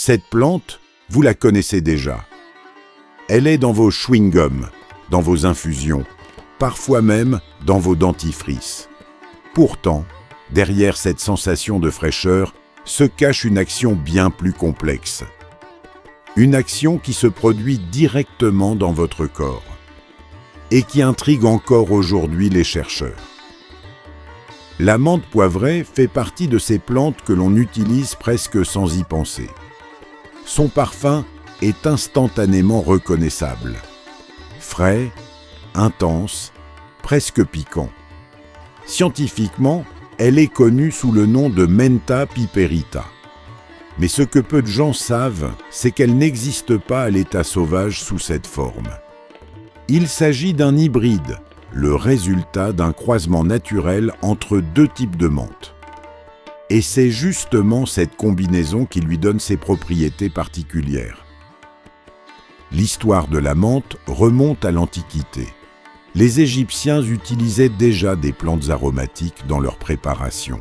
Cette plante, vous la connaissez déjà. Elle est dans vos chewing-gums, dans vos infusions, parfois même dans vos dentifrices. Pourtant, derrière cette sensation de fraîcheur se cache une action bien plus complexe. Une action qui se produit directement dans votre corps et qui intrigue encore aujourd'hui les chercheurs. La menthe poivrée fait partie de ces plantes que l'on utilise presque sans y penser. Son parfum est instantanément reconnaissable. Frais, intense, presque piquant. Scientifiquement, elle est connue sous le nom de Mentha piperita. Mais ce que peu de gens savent, c'est qu'elle n'existe pas à l'état sauvage sous cette forme. Il s'agit d'un hybride, le résultat d'un croisement naturel entre deux types de menthe. Et c'est justement cette combinaison qui lui donne ses propriétés particulières. L'histoire de la menthe remonte à l'Antiquité. Les Égyptiens utilisaient déjà des plantes aromatiques dans leur préparation.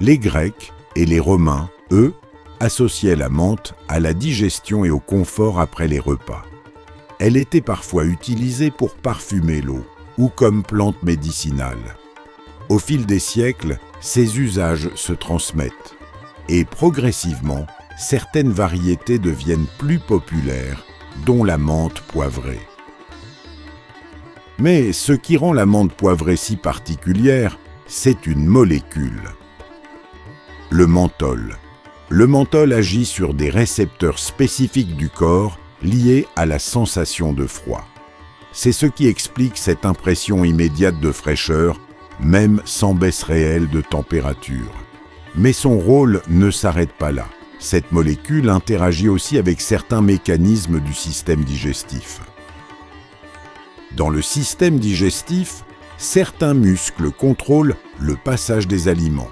Les Grecs et les Romains, eux, associaient la menthe à la digestion et au confort après les repas. Elle était parfois utilisée pour parfumer l'eau ou comme plante médicinale. Au fil des siècles, ces usages se transmettent et progressivement, certaines variétés deviennent plus populaires, dont la menthe poivrée. Mais ce qui rend la menthe poivrée si particulière, c'est une molécule. Le menthol. Le menthol agit sur des récepteurs spécifiques du corps liés à la sensation de froid. C'est ce qui explique cette impression immédiate de fraîcheur, même sans baisse réelle de température. Mais son rôle ne s'arrête pas là. Cette molécule interagit aussi avec certains mécanismes du système digestif. Dans le système digestif, certains muscles contrôlent le passage des aliments.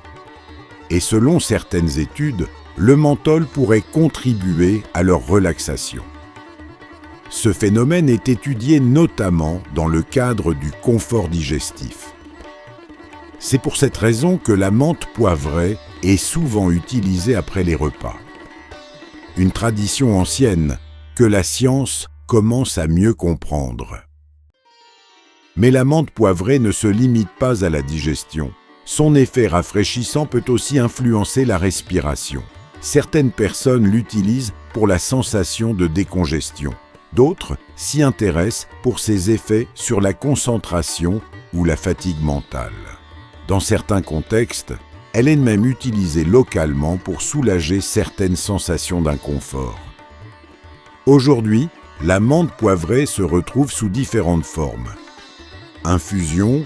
Et selon certaines études, le menthol pourrait contribuer à leur relaxation. Ce phénomène est étudié notamment dans le cadre du confort digestif. C'est pour cette raison que la menthe poivrée est souvent utilisée après les repas. Une tradition ancienne que la science commence à mieux comprendre. Mais la menthe poivrée ne se limite pas à la digestion. Son effet rafraîchissant peut aussi influencer la respiration. Certaines personnes l'utilisent pour la sensation de décongestion. D'autres s'y intéressent pour ses effets sur la concentration ou la fatigue mentale. Dans certains contextes, elle est même utilisée localement pour soulager certaines sensations d'inconfort. Aujourd'hui, la menthe poivrée se retrouve sous différentes formes. Infusion,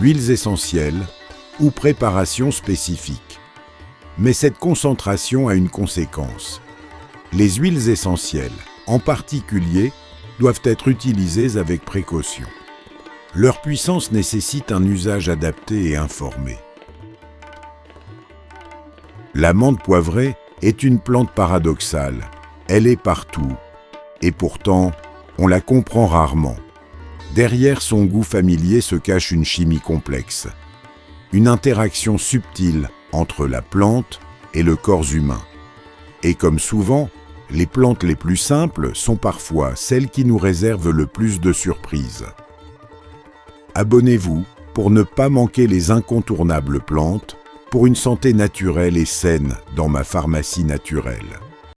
huiles essentielles ou préparations spécifiques. Mais cette concentration a une conséquence. Les huiles essentielles, en particulier, doivent être utilisées avec précaution. Leur puissance nécessite un usage adapté et informé. La menthe poivrée est une plante paradoxale. Elle est partout. Et pourtant, on la comprend rarement. Derrière son goût familier se cache une chimie complexe. Une interaction subtile entre la plante et le corps humain. Et comme souvent, les plantes les plus simples sont parfois celles qui nous réservent le plus de surprises. Abonnez-vous pour ne pas manquer les incontournables plantes pour une santé naturelle et saine dans ma pharmacie naturelle.